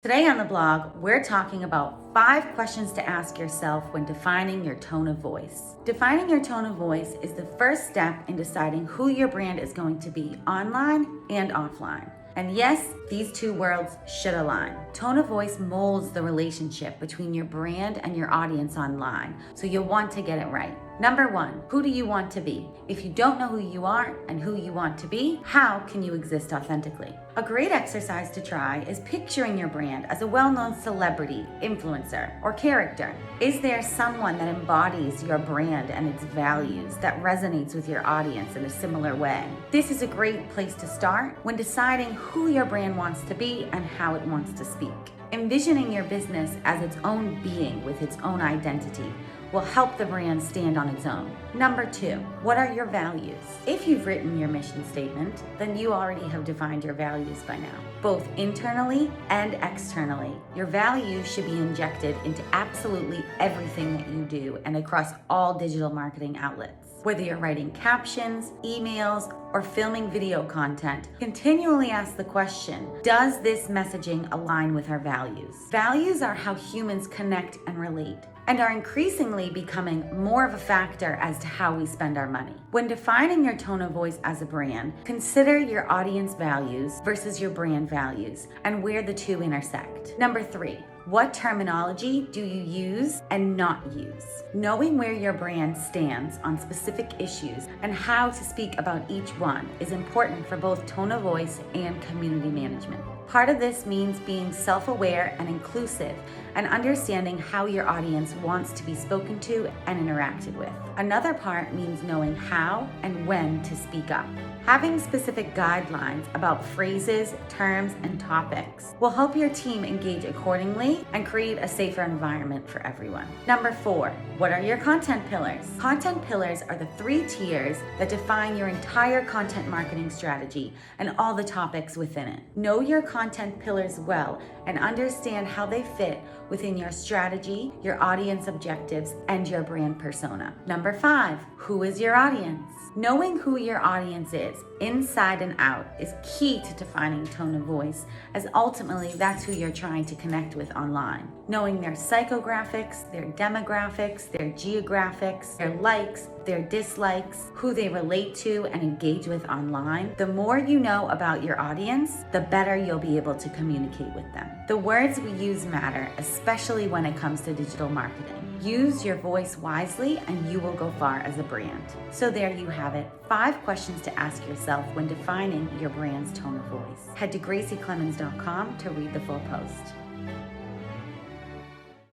Today on the blog, we're talking about 5 questions to ask yourself when defining your tone of voice. Defining your tone of voice is the first step in deciding who your brand is going to be online and offline. And yes, these two worlds should align. Tone of voice molds the relationship between your brand and your audience online, so you'll want to get it right. Number 1, who do you want to be? If you don't know who you are and who you want to be, how can you exist authentically? A great exercise to try is picturing your brand as a well-known celebrity, influencer, or character. Is there someone that embodies your brand and its values that resonates with your audience in a similar way? This is a great place to start when deciding who your brand wants to be and how it wants to speak. Envisioning your business as its own being with its own identity will help the brand stand on its own. Number 2, what are your values? If you've written your mission statement, then you already have defined your values by now. Both internally and externally, your values should be injected into absolutely everything that you do and across all digital marketing outlets. Whether you're writing captions, emails, or filming video content, continually ask the question, does this messaging align with our values? Values are how humans connect and relate, and are increasingly becoming more of a factor as to how we spend our money. When defining your tone of voice as a brand, consider your audience values versus your brand values and where the two intersect. Number 3, what terminology do you use and not use? Knowing where your brand stands on specific issues and how to speak about each one is important for both tone of voice and community management. Part of this means being self-aware and inclusive and understanding how your audience wants to be spoken to and interacted with. Another part means knowing how and when to speak up. Having specific guidelines about phrases, terms, and topics will help your team engage accordingly and create a safer environment for everyone. Number 4, what are your content pillars? Content pillars are the 3 tiers that define your entire content marketing strategy and all the topics within it. Know your content pillars well and understand how they fit within your strategy, your audience objectives, and your brand persona. Number 5, who is your audience? Knowing who your audience is, inside and out, is key to defining tone of voice, as ultimately that's who you're trying to connect with online. Knowing their psychographics, their demographics, their geographics, their likes, their dislikes, who they relate to and engage with online, the more you know about your audience, the better you'll be able to communicate with them. The words we use matter, especially when it comes to digital marketing. Use your voice wisely and you will go far as a brand. So there you have it, 5 questions to ask yourself when defining your brand's tone of voice. Head to GracieClemens.com to read the full post.